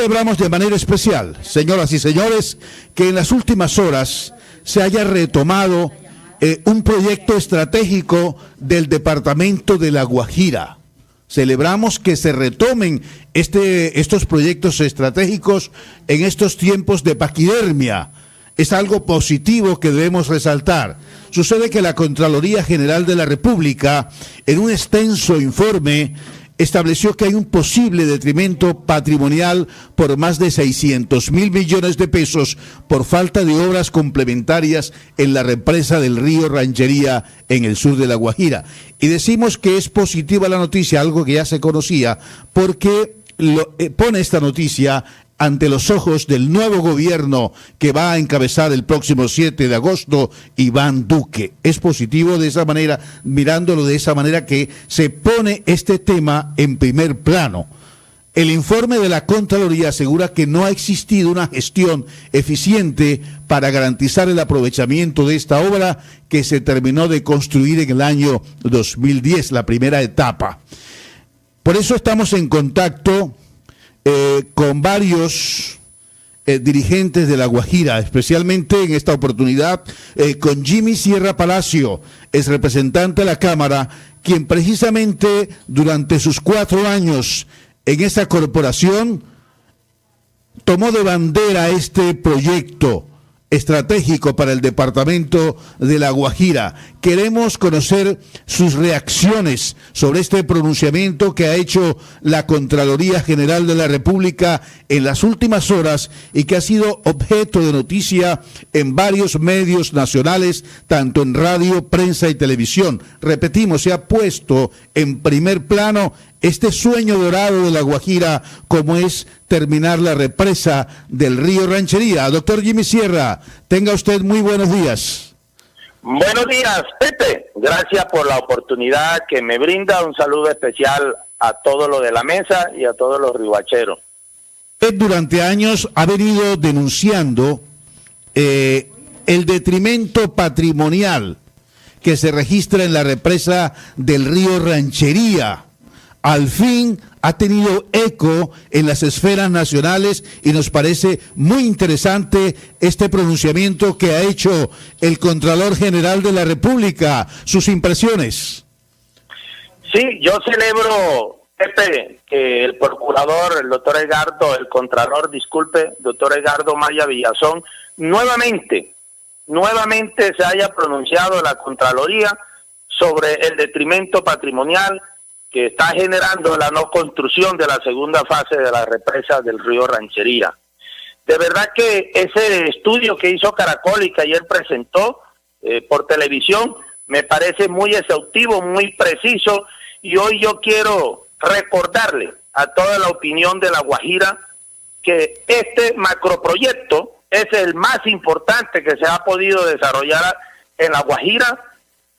celebramos de manera especial, señoras y señores, que en las últimas horas se haya retomado un proyecto estratégico del departamento de La Guajira. Celebramos que se retomen estos proyectos estratégicos en estos tiempos de paquidermia. Es algo positivo que debemos resaltar. Sucede que la Contraloría General de la República, en un extenso informe, estableció que hay un posible detrimento patrimonial por más de 600.000 millones de pesos por falta de obras complementarias en la represa del río Ranchería en el sur de La Guajira. Y decimos que es positiva la noticia, algo que ya se conocía, porque pone esta noticia ante los ojos del nuevo gobierno que va a encabezar el próximo 7 de agosto, Iván Duque. Es positivo de esa manera, mirándolo de esa manera, que se pone este tema en primer plano. El informe de la Contraloría asegura que no ha existido una gestión eficiente para garantizar el aprovechamiento de esta obra que se terminó de construir en el año 2010, la primera etapa. Por eso estamos en contacto con varios dirigentes de La Guajira, especialmente en esta oportunidad con Jimmy Sierra Palacio, es representante de la Cámara, quien precisamente durante sus 4 años en esa corporación tomó de bandera este proyecto estratégico para el departamento de La Guajira. Queremos conocer sus reacciones sobre este pronunciamiento que ha hecho la Contraloría General de la República en las últimas horas y que ha sido objeto de noticia en varios medios nacionales, tanto en radio, prensa y televisión. Repetimos, se ha puesto en primer plano este sueño dorado de La Guajira, como es terminar la represa del río Ranchería. Doctor Jimmy Sierra, tenga usted muy buenos días. Buenos días, Pepe. Gracias por la oportunidad que me brinda. Un saludo especial a todos los de la mesa y a todos los ribacheros. Usted durante años ha venido denunciando el detrimento patrimonial que se registra en la represa del río Ranchería. Al fin ha tenido eco en las esferas nacionales y nos parece muy interesante este pronunciamiento que ha hecho el Contralor General de la República. ¿Sus impresiones? Sí, yo celebro, Pepe, que el procurador, el doctor Edgardo, el Contralor, doctor Edgardo Maya Villazón, nuevamente se haya pronunciado la Contraloría sobre el detrimento patrimonial que está generando la no construcción de la segunda fase de la represa del río Ranchería. De verdad que ese estudio que hizo Caracol y que ayer presentó por televisión me parece muy exhaustivo, muy preciso, y hoy yo quiero recordarle a toda la opinión de La Guajira que este macroproyecto es el más importante que se ha podido desarrollar en La Guajira,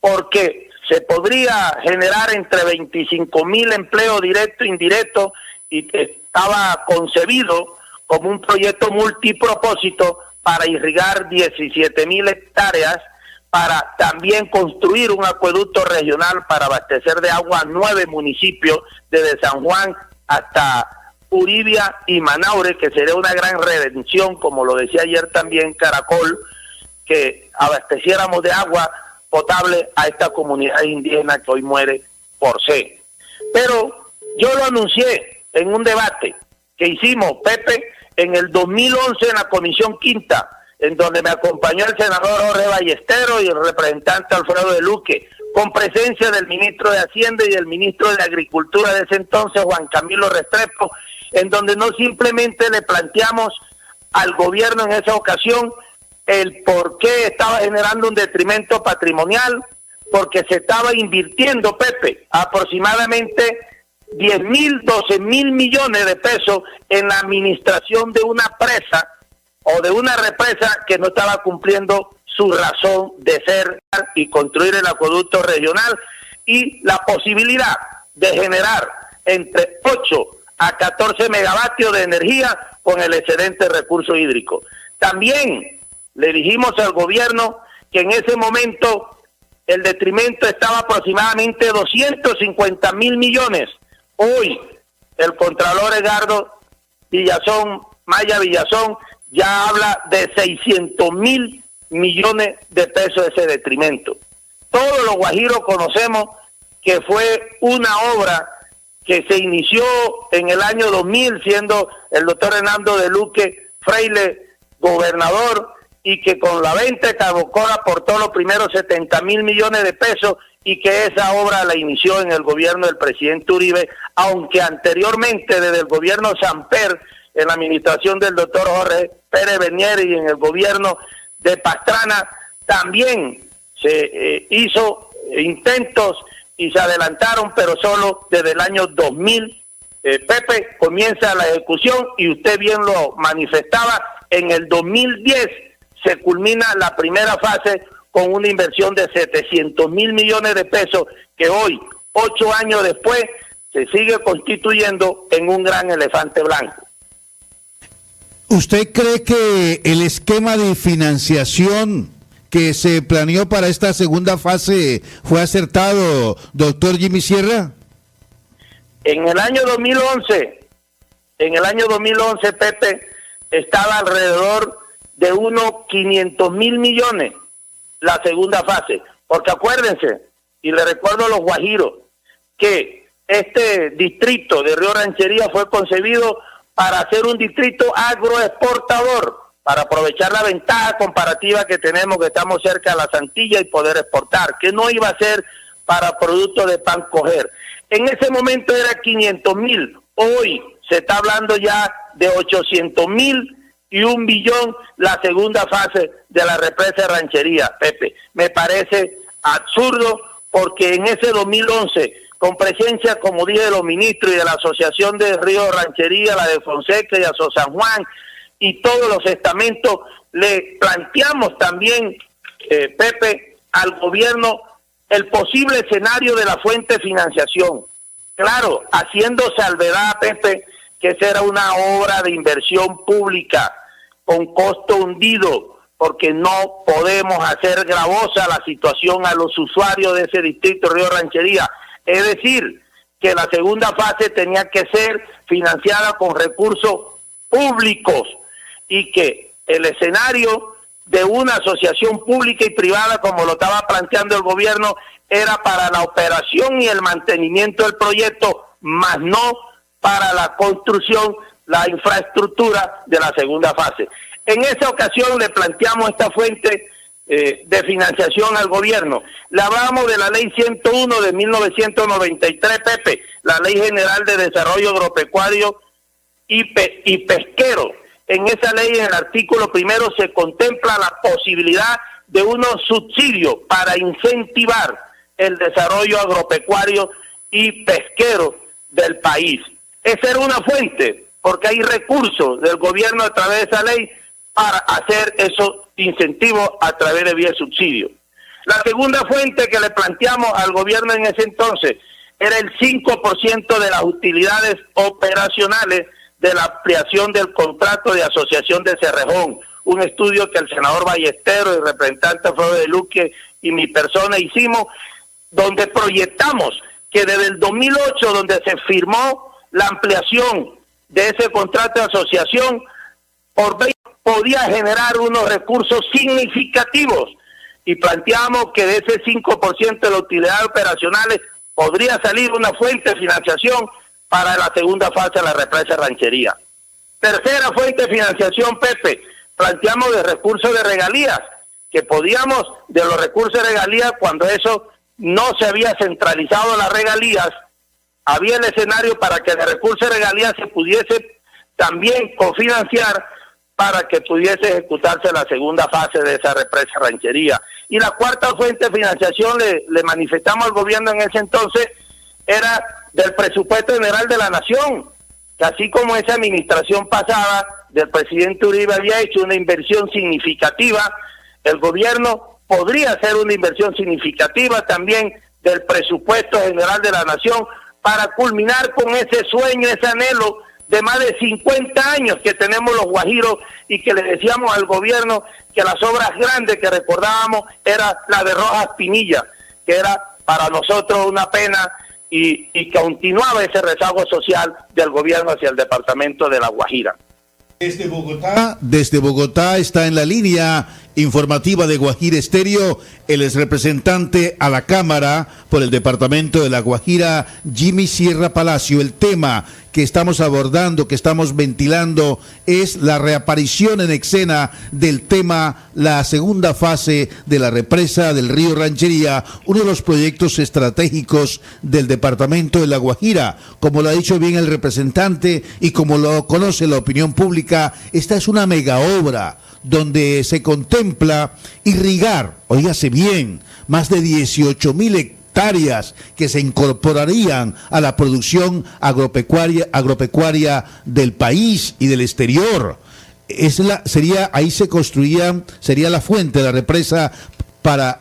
porque se podría generar entre 25.000 empleos directos e indirectos, y estaba concebido como un proyecto multipropósito para irrigar 17.000 hectáreas, para también construir un acueducto regional para abastecer de agua a 9 municipios, desde San Juan hasta Uribia y Manaure, que sería una gran redención, como lo decía ayer también Caracol, que abasteciéramos de agua potable a esta comunidad indígena que hoy muere por sed. Pero yo lo anuncié en un debate que hicimos, Pepe, en el 2011 en la Comisión Quinta, en donde me acompañó el senador Jorge Ballesteros y el representante Alfredo de Luque, con presencia del ministro de Hacienda y del ministro de Agricultura de ese entonces, Juan Camilo Restrepo, en donde no simplemente le planteamos al gobierno en esa ocasión el por qué estaba generando un detrimento patrimonial, porque se estaba invirtiendo, Pepe, aproximadamente 10.000, 12.000 millones de pesos en la administración de una presa o de una represa que no estaba cumpliendo su razón de ser y construir el acueducto regional, y la posibilidad de generar entre 8 a 14 megavatios de energía con el excedente recurso hídrico. También le dijimos al gobierno que en ese momento el detrimento estaba aproximadamente 250.000 millones. Hoy el Contralor Edgardo Maya Villazón, ya habla de 600.000 millones de pesos de ese detrimento. Todos los guajiros conocemos que fue una obra que se inició en el año 2000, siendo el doctor Hernando de Luque Freile gobernador, y que con la venta de Carbocor aportó los primeros 70.000 millones de pesos, y que esa obra la inició en el gobierno del presidente Uribe, aunque anteriormente desde el gobierno Samper, en la administración del doctor Jorge Pérez Bernier y en el gobierno de Pastrana, también se hizo intentos y se adelantaron, pero solo desde el año 2000, Pepe, comienza la ejecución, y usted bien lo manifestaba, en el 2010 se culmina la primera fase con una inversión de 700.000 millones de pesos, que hoy, 8 años después, se sigue constituyendo en un gran elefante blanco. ¿Usted cree que el esquema de financiación que se planeó para esta segunda fase fue acertado, doctor Jimmy Sierra? En el año 2011, Pepe, estaba alrededor de unos 500.000 millones la segunda fase, porque acuérdense, y le recuerdo a los guajiros, que este distrito de Río Ranchería fue concebido para ser un distrito agroexportador, para aprovechar la ventaja comparativa que tenemos, que estamos cerca de la Santilla, y poder exportar, que no iba a ser para productos de pan coger. En ese momento era 500.000, hoy se está hablando ya de 800.000 y 1 billón la segunda fase de la represa de Ranchería, Pepe. Me parece absurdo, porque en ese 2011, con presencia, como dije, de los ministros y de la Asociación de Río Ranchería, la de Fonseca y Aso San Juan, y todos los estamentos, le planteamos también, Pepe, al gobierno el posible escenario de la fuente de financiación. Claro, haciendo salvedad, Pepe, que esa era una obra de inversión pública con costo hundido, porque no podemos hacer gravosa la situación a los usuarios de ese distrito Río Ranchería. Es decir, que la segunda fase tenía que ser financiada con recursos públicos, y que el escenario de una asociación pública y privada, como lo estaba planteando el gobierno, era para la operación y el mantenimiento del proyecto, más no para la construcción, la infraestructura de la segunda fase. En esa ocasión le planteamos esta fuente de financiación al gobierno. Le hablamos de la ley 101 de 1993, Pepe, la Ley General de Desarrollo Agropecuario y Pesquero. En esa ley, en el artículo primero, se contempla la posibilidad de unos subsidios para incentivar el desarrollo agropecuario y pesquero del país. Esa era una fuente, porque hay recursos del gobierno a través de esa ley para hacer esos incentivos a través de vía subsidio. La segunda fuente que le planteamos al gobierno en ese entonces era el 5% de las utilidades operacionales de la ampliación del contrato de asociación de Cerrejón, un estudio que el senador Ballesteros, el representante Freire de Luque y mi persona hicimos, donde proyectamos que desde el 2008, donde se firmó la ampliación de ese contrato de asociación, podía generar unos recursos significativos, y planteamos que de ese 5% de las utilidades operacionales podría salir una fuente de financiación para la segunda fase de la represa Ranchería. Tercera fuente de financiación, Pepe, planteamos de recursos de regalías, que podíamos, de los recursos de regalías, cuando eso no se había centralizado las regalías, había el escenario para que de recursos de regalías se pudiese también cofinanciar para que pudiese ejecutarse la segunda fase de esa represa Ranchería. Y la cuarta fuente de financiación, le manifestamos al gobierno en ese entonces, era del presupuesto general de la nación, que así como esa administración pasada del presidente Uribe había hecho una inversión significativa, el gobierno podría hacer una inversión significativa también del presupuesto general de la nación para culminar con ese sueño, ese anhelo de más de 50 años que tenemos los guajiros, y que le decíamos al gobierno que las obras grandes que recordábamos era la de Rojas Pinilla, que era para nosotros una pena y continuaba ese rezago social del gobierno hacia el departamento de La Guajira. Desde Bogotá está en la línea informativa de Guajira Estéreo el exrepresentante a la Cámara por el departamento de La Guajira, Jimmy Sierra Palacio. El tema que estamos abordando, que estamos ventilando, es la reaparición en escena del tema, la segunda fase de la represa del río Ranchería, uno de los proyectos estratégicos del departamento de La Guajira. Como lo ha dicho bien el representante y como lo conoce la opinión pública, esta es una mega obra donde se contempla irrigar, oígase bien, más de 18,000 hectáreas que se incorporarían a la producción agropecuaria del país y del exterior. Sería la fuente, la represa para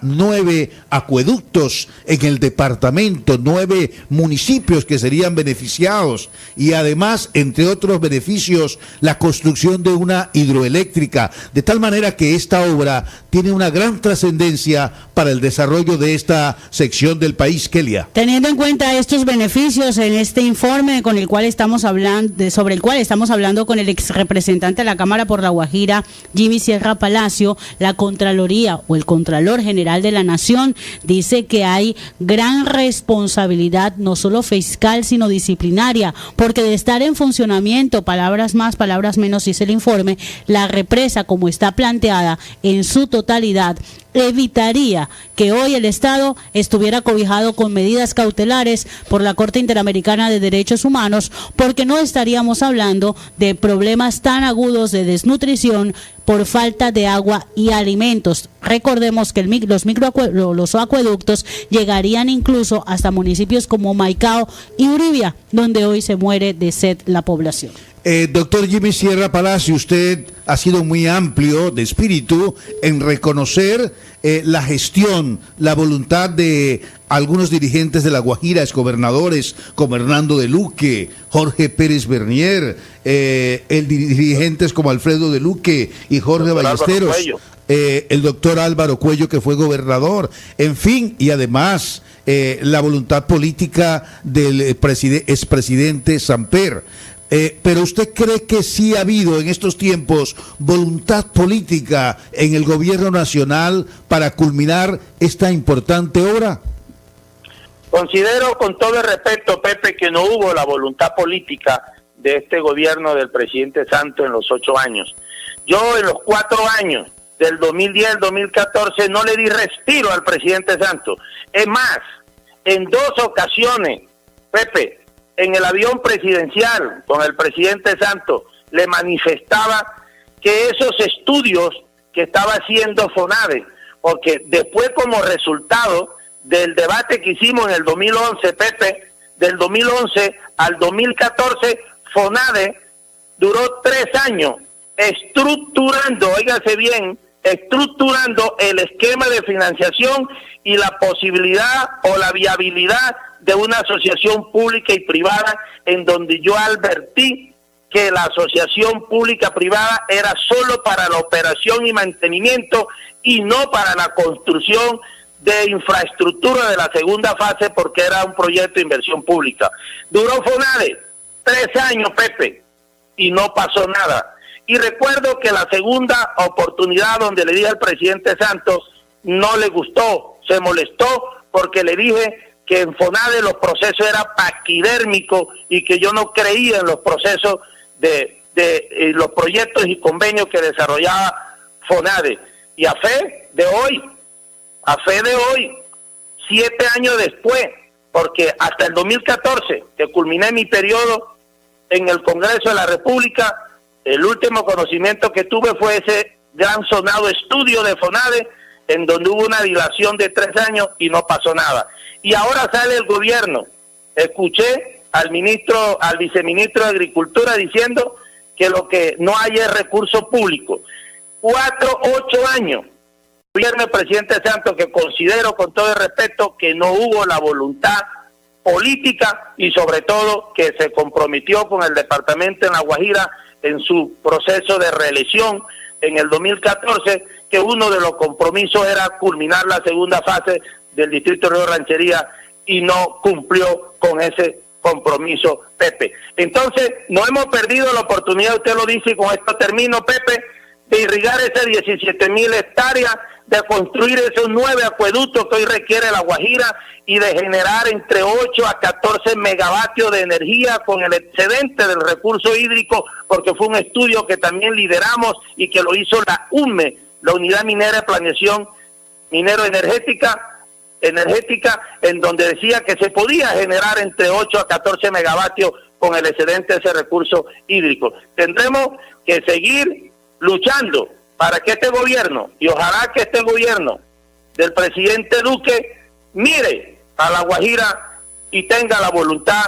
9 acueductos en el departamento, 9 municipios que serían beneficiados, y además, entre otros beneficios, la construcción de una hidroeléctrica, de tal manera que esta obra tiene una gran trascendencia para el desarrollo de esta sección del país. Kelia. Teniendo en cuenta estos beneficios en este informe con el cual estamos hablando, sobre el cual estamos hablando con el ex representante de la Cámara por La Guajira, Jimmy Sierra Palacio, la Contraloría o el Contralor General de la Nación dice que hay gran responsabilidad, no solo fiscal, sino disciplinaria, porque de estar en funcionamiento, palabras más, palabras menos, dice el informe, la represa como está planteada en su totalidad evitaría que hoy el Estado estuviera cobijado con medidas cautelares por la Corte Interamericana de Derechos Humanos, porque no estaríamos hablando de problemas tan agudos de desnutrición por falta de agua y alimentos. Recordemos que los acueductos llegarían incluso hasta municipios como Maicao y Uribia, donde hoy se muere de sed la población. Doctor Jimmy Sierra Palacio, usted ha sido muy amplio de espíritu en reconocer la gestión, la voluntad de algunos dirigentes de La Guajira, exgobernadores como Hernando de Luque, Jorge Pérez Bernier, dirigentes como Alfredo de Luque y Jorge Ballesteros, el doctor Álvaro Cuello, que fue gobernador, en fin, y además la voluntad política del expresidente Samper. Pero ¿usted cree que sí ha habido en estos tiempos voluntad política en el gobierno nacional para culminar esta importante obra? Considero, con todo el respeto, Pepe, que no hubo la voluntad política de este gobierno del presidente Santos en los 8 años. Yo en los 4 años, del 2010 al 2014, no le di respiro al presidente Santos. Es más, en 2 ocasiones, Pepe, en el avión presidencial con el presidente Santos, le manifestaba que esos estudios que estaba haciendo FONADE, porque después, como resultado del debate que hicimos en el 2011, Pepe, del 2011 al 2014, FONADE duró 3 años estructurando, óigase bien, estructurando el esquema de financiación y la posibilidad o la viabilidad de una asociación pública y privada, en donde yo advertí que la asociación pública-privada era solo para la operación y mantenimiento y no para la construcción de infraestructura de la segunda fase, porque era un proyecto de inversión pública. Duró FONADE 3 años, Pepe, y no pasó nada. Y recuerdo que la segunda oportunidad donde le dije al presidente Santos, no le gustó, se molestó, porque le dije que en FONADE los procesos eran paquidérmicos y que yo no creía en los procesos de los proyectos y convenios que desarrollaba FONADE. Y a fe de hoy, 7 años después, porque hasta el 2014, que culminé mi periodo en el Congreso de la República, el último conocimiento que tuve fue ese gran sonado estudio de FONADE, en donde hubo una dilación de 3 años y no pasó nada. Y ahora sale el gobierno. Escuché al viceministro de Agricultura diciendo que lo que no hay es recurso público. 8 años. Gobierno del presidente Santos, que considero, con todo el respeto, que no hubo la voluntad política y sobre todo que se comprometió con el departamento en La Guajira en su proceso de reelección en el 2014, que uno de los compromisos era culminar la segunda fase del distrito Río Ranchería y no cumplió con ese compromiso, Pepe. Entonces, no hemos perdido la oportunidad, usted lo dice, y con esto termino, Pepe, de irrigar esas 17,000 hectáreas, de construir esos 9 acueductos que hoy requiere La Guajira y de generar entre 8 a 14 megavatios de energía con el excedente del recurso hídrico, porque fue un estudio que también lideramos y que lo hizo la UME, la Unidad Minera de Planeación Minero-Energética, en donde decía que se podía generar entre 8 a 14 megavatios con el excedente de ese recurso hídrico. Tendremos que seguir luchando para que este gobierno, y ojalá que este gobierno del presidente Duque mire a La Guajira y tenga la voluntad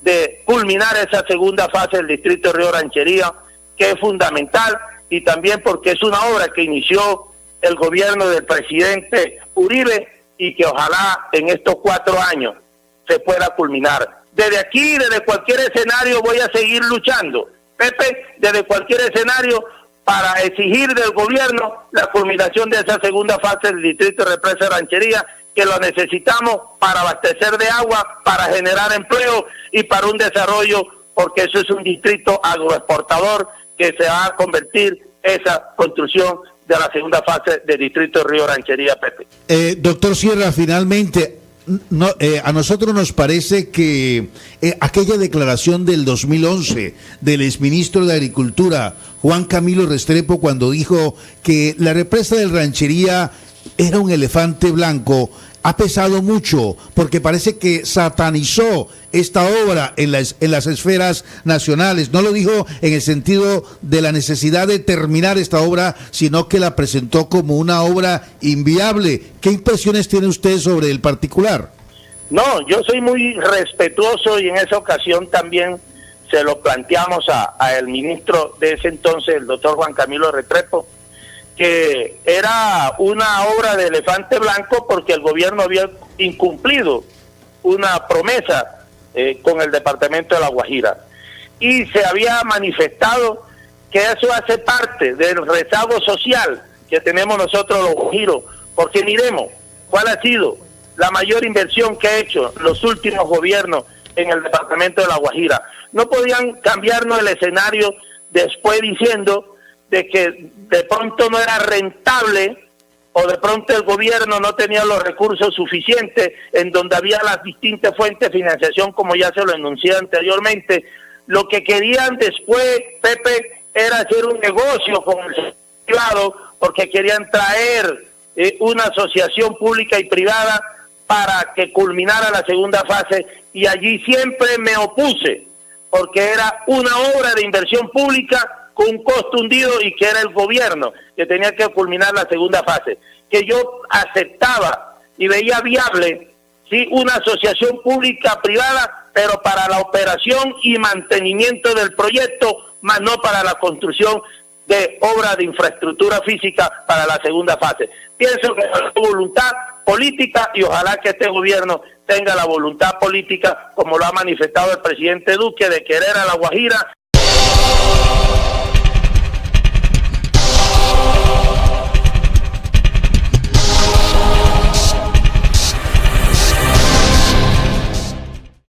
de culminar esa segunda fase del distrito de Río Ranchería, que es fundamental, y también porque es una obra que inició el gobierno del presidente Uribe y que ojalá en estos 4 años se pueda culminar. Desde aquí, desde cualquier escenario, voy a seguir luchando, Pepe, desde cualquier escenario, para exigir del gobierno la culminación de esa segunda fase del distrito de Represa Ranchería, que lo necesitamos para abastecer de agua, para generar empleo y para un desarrollo, porque eso es un distrito agroexportador que se va a convertir esa construcción de la segunda fase del distrito de Río Ranchería, Pepe. Doctor Sierra, finalmente, a nosotros nos parece que aquella declaración del 2011 del exministro de Agricultura, Juan Camilo Restrepo, cuando dijo que la represa del Ranchería era un elefante blanco, ha pesado mucho, porque parece que satanizó esta obra en las esferas nacionales. No lo dijo en el sentido de la necesidad de terminar esta obra, sino que la presentó como una obra inviable. ¿Qué impresiones tiene usted sobre el particular? No, yo soy muy respetuoso y en esa ocasión también se lo planteamos a el ministro de ese entonces, el doctor Juan Camilo Restrepo, que era una obra de elefante blanco porque el gobierno había incumplido una promesa con el departamento de La Guajira. Y se había manifestado que eso hace parte del rezago social que tenemos nosotros los guajiros, porque miremos cuál ha sido la mayor inversión que ha hecho los últimos gobiernos en el departamento de La Guajira. No podían cambiarnos el escenario después diciendo de que de pronto no era rentable o de pronto el gobierno no tenía los recursos suficientes, en donde había las distintas fuentes de financiación, como ya se lo enuncié anteriormente. Lo que querían después, Pepe, era hacer un negocio con el sector privado, porque querían traer una asociación pública y privada para que culminara la segunda fase, y allí siempre me opuse, porque era una obra de inversión pública con un costo hundido y que era el gobierno que tenía que culminar la segunda fase, que yo aceptaba y veía viable, sí, una asociación pública privada, pero para la operación y mantenimiento del proyecto, más no para la construcción de obra de infraestructura física para la segunda fase. Pienso que es voluntad política y ojalá que este gobierno tenga la voluntad política, como lo ha manifestado el presidente Duque, de querer a La Guajira